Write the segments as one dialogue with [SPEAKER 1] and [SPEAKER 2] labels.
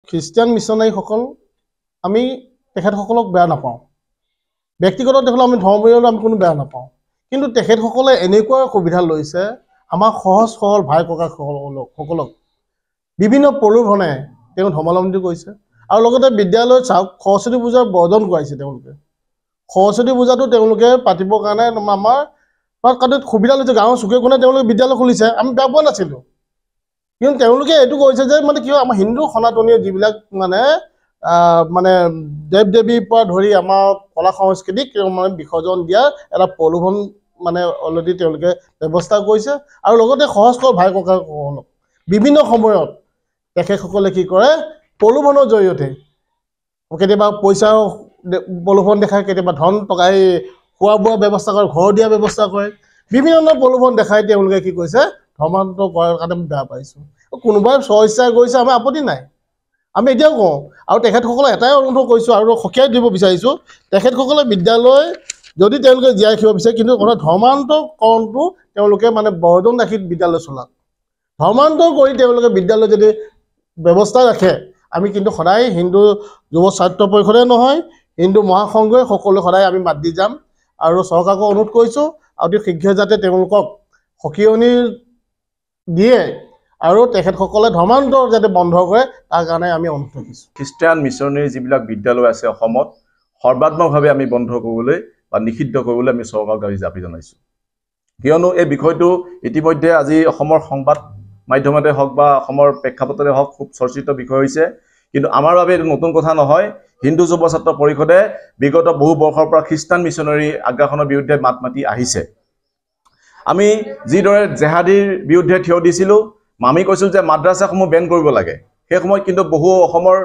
[SPEAKER 1] Christian মিছনাৰীসকল আমি তেখেতসকলক বেয়া নাপাওঁ। ব্যক্তিগত দেখোন আমি ধৰ্মীয় আমি কোনো বেয়া নাপাওঁ, কিন্তু তেখেতসকলে এনেকুৱা সুবিধা লৈছে আমাৰ সহজ সৰল ভাই ককাসকলক বিভিন্ন প্ৰলোভনে তেওঁ ধৰ্মাৱলম্বী কৰিছে। আৰু লগতে বিদ্যালয়ত চাওক সৰস্বতী পূজাৰ বৰ্জন কৰাইছে তেওঁলোকে। সৰস্বতী পূজাটো তেওঁলোকে পাতিবৰ কাৰণে আমাৰ সুবিধা লৈছে। গাঁৱৰ চুকে কোণে তেওঁলোকে বিদ্যালয় খুলিছে, আমি বেয়া পোৱা নাছিলোঁ। কিন্তু তেওঁলোকে এইটো কৰিছে যে মানে কি হয়, আমাৰ হিন্দু সনাতনীয় যিবিলাক মানে দেৱ দেৱীৰ পৰা ধৰি আমাৰ কলা সংস্কৃতিক মানে বিসৰ্জন দিয়া এটা প্ৰলোভন মানে অলৰেডি তেওঁলোকে ব্যৱস্থা কৰিছে। আৰু লগতে সহজ সৰল ভাই ককাসকলক বিভিন্ন সময়ত তেখেতসকলে কি কৰে, প্ৰলোভনৰ জৰিয়তে কেতিয়াবা পইচাৰ প্ৰলোভন দেখায়, কেতিয়াবা ধন টকা খোৱা বোৱা ব্যৱস্থা কৰে, ঘৰ দিয়া ব্যৱস্থা কৰে, বিভিন্ন ধৰণৰ প্ৰলোভন দেখাই তেওঁলোকে কি কৰিছে ধৰ্মান্তৰ কৰাৰ কাৰণে আমি বেয়া পাইছোঁ। কোনোবাই স্বইচ্ছাই কৰিছে, আমাৰ আপত্তি নাই, আমি এতিয়াও কওঁ। আৰু তেখেতসকলে এটাই অনুভৱ কৰিছোঁ আৰু সকীয়াই দিব বিচাৰিছোঁ, তেখেতসকলে বিদ্যালয় যদি তেওঁলোকে জীয়াই ৰাখিব বিচাৰে, কিন্তু ধৰ্মান্তৰকৰণটো তেওঁলোকে মানে বৰ্জন ৰাখি বিদ্যালয় চলাওক। ধৰ্মান্তৰ কৰি তেওঁলোকে বিদ্যালয় যদি ব্যৱস্থা ৰাখে, আমি কিন্তু সদায় হিন্দু যুৱ ছাত্ৰ পৰিষদে নহয়, হিন্দু মহাসংঘই সকলো সদায় আমি মাত দি যাম। আৰু চৰকাৰক অনুৰোধ কৰিছোঁ অতি শীঘ্ৰে যাতে তেওঁলোকক সকিয়নি দিয়ে আৰু তেখেতসকলে ধৰ্মান্তৰ যাতে বন্ধ কৰে তাৰ কাৰণে আমি অনুৰোধ কৰিছোঁ।
[SPEAKER 2] খ্ৰীষ্টিয়ান মিছনেৰী যিবিলাক বিদ্যালয় আছে অসমত সৰ্বাত্মকভাৱে আমি বন্ধ কৰিবলৈ বা নিষিদ্ধ কৰিবলৈ আমি চৰকাৰক দাবী জনাইছোঁ। কিয়নো এই বিষয়টো ইতিমধ্যে আজি অসমৰ সংবাদ মাধ্যমতে হওক বা অসমৰ প্ৰেক্ষাপটতে হওক খুব চৰ্চিত বিষয় হৈছে। কিন্তু আমাৰ বাবে এইটো নতুন কথা নহয়। হিন্দু যুৱ ছাত্ৰ পৰিষদে বিগত বহু বৰ্ষৰ পৰা খ্ৰীষ্টান মিছনেৰী আগ্ৰাসনৰ বিৰুদ্ধে মাত মাতি আহিছে। আমি যিদৰে জেহাদীৰ বিৰুদ্ধে থিয় দিছিলোঁ, আমি কৈছিলোঁ যে মাদ্ৰাছাসমূহ বেন কৰিব লাগে। সেই সময়ত কিন্তু বহু অসমৰ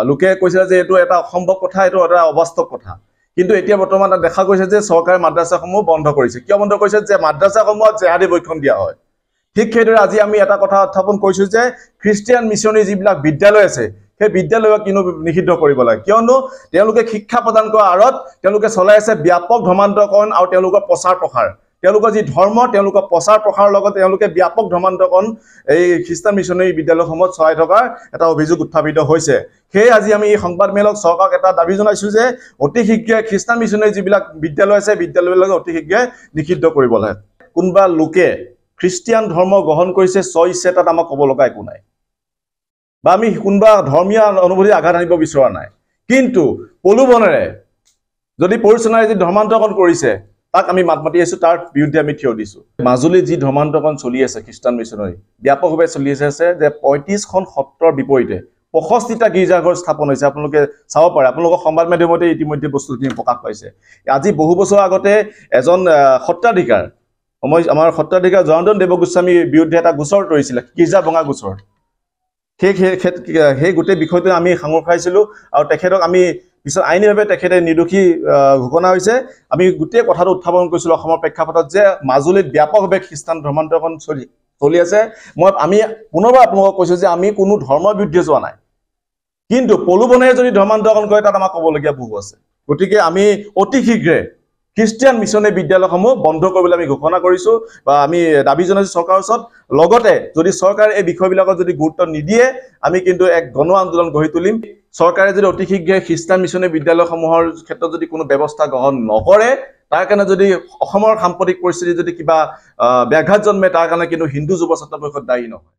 [SPEAKER 2] লোকে কৈছিলে যে এইটো এটা অসম্ভৱ কথা, এইটো এটা অবাস্তৱ কথা। কিন্তু এতিয়া বৰ্তমান দেখা গৈছে যে চৰকাৰে মাদ্ৰাছাসমূহ বন্ধ কৰিছে। কিয় বন্ধ কৰিছে? যে মাদ্ৰাছাসমূহত জেহাদী বৈক্ষণ দিয়া হয়। ঠিক সেইদৰে আজি আমি এটা কথা উত্থাপন কৰিছোঁ যে খ্ৰীষ্টিয়ান মিছনেৰী যিবিলাক বিদ্যালয় আছে, সেই বিদ্যালয়ক কিন্তু নিষিদ্ধ কৰিব লাগে। কিয়নো তেওঁলোকে শিক্ষা প্ৰদান কৰাৰ আঁৰত তেওঁলোকে চলাই আছে ব্যাপক ধৰ্মান্তৰকৰণ আৰু তেওঁলোকৰ প্ৰচাৰ প্ৰসাৰ। তেওঁলোকৰ যি ধৰ্ম, তেওঁলোকৰ প্ৰচাৰ প্ৰসাৰৰ লগত তেওঁলোকে ব্যাপক ধৰ্মান্তৰকৰণ এই খ্ৰীষ্টান মিছনেৰী বিদ্যালয়সমূহত চলাই থকাৰ এটা অভিযোগ উত্থাপিত হৈছে। সেয়ে আজি আমি এই সংবাদমেলক চৰকাৰক এটা দাবী জনাইছোঁ যে অতি শীঘ্ৰে খ্ৰীষ্টান মিছনেৰী যিবিলাক বিদ্যালয় আছে, বিদ্যালয়বিলাকক অতি শীঘ্ৰে নিষিদ্ধ কৰিব লাগে। কোনোবা লোকে খ্ৰীষ্টিয়ান ধৰ্ম গ্ৰহণ কৰিছে স্বইচ্ছা, তাত আমাক ক'ব লগা একো নাই, বা আমি কোনোবা ধৰ্মীয় অনুভূতি আঘাত আনিব বিচৰা নাই। কিন্তু প্ৰলোভনেৰে যদি পৰিচালনাই যদি ধৰ্মান্তৰকৰণ কৰিছে, তাক আমি মাত মাতি আছোঁ, তাৰ বিৰুদ্ধে আমি থিয় দিছোঁ। মাজুলীত যি ধৰ্মান্তৰকৰণ চলি আছে খ্ৰীষ্টান মিছনেৰী ব্যাপকভাৱে চলি আছে যে 35খন সত্ৰৰ বিপৰীতে 65টা গীৰ্জাঘৰ স্থাপন হৈছে। আপোনালোকে চাব পাৰে, আপোনালোকৰ সংবাদ মাধ্যমতে ইতিমধ্যে বস্তুখিনি প্ৰকাশ পাইছে। আজি বহু বছৰ আগতে এজন সত্ৰাধিকাৰ আমাৰ সত্ৰাধিকাৰ জনাৰ্দন দেৱগোস্বামীৰ বিৰুদ্ধে এটা গোচৰ তৰিছিলে, গীৰ্জা ভঙা গোচৰ। সেই গোটেই বিষয়টো আমি সাঙুৰ খাইছিলোঁ আৰু তেখেতক আমি পিছত আইনীভাৱে তেখেতে নিৰ্দোষী ঘোষণা হৈছে। আমি গোটেই কথাটো উত্থাপন কৰিছিলোঁ অসমৰ প্ৰেক্ষাপটত যে মাজুলীত ব্যাপকভাৱে খ্ৰীষ্টান ধৰ্মান্তৰকৰণ চলি আছে। আমি পুনৰবাৰ আপোনালোকক কৈছোঁ যে আমি কোনো ধৰ্মৰ বিৰুদ্ধে যোৱা নাই, কিন্তু প্ৰলোভনেৰে যদি ধৰ্মান্তৰকৰণ কৰে তাত আমাৰ ক'বলগীয়া বহু আছে। গতিকে আমি অতি শীঘ্ৰে খ্ৰীষ্টিয়ান মিছনেৰী বিদ্যালয়সমূহ বন্ধ কৰিবলৈ আমি ঘোষণা কৰিছোঁ বা আমি দাবী জনাইছোঁ চৰকাৰৰ ওচৰত। লগতে যদি চৰকাৰে এই বিষয়বিলাকত যদি গুৰুত্ব নিদিয়ে, আমি কিন্তু এক গণ আন্দোলন গঢ়ি তুলিম। চৰকাৰে যদি অতি শীঘ্ৰে খ্ৰীষ্টান মিছনেৰী বিদ্যালয়সমূহৰ ক্ষেত্ৰত যদি কোনো ব্যৱস্থা গ্ৰহণ নকৰে, তাৰ কাৰণে যদি অসমৰ সাম্প্ৰতিক পৰিস্থিতি যদি কিবা ব্যাঘাত জন্মে, তাৰ কাৰণে কিন্তু হিন্দু যুৱ ছাত্ৰ পৰিষদ দায়ী নহয়।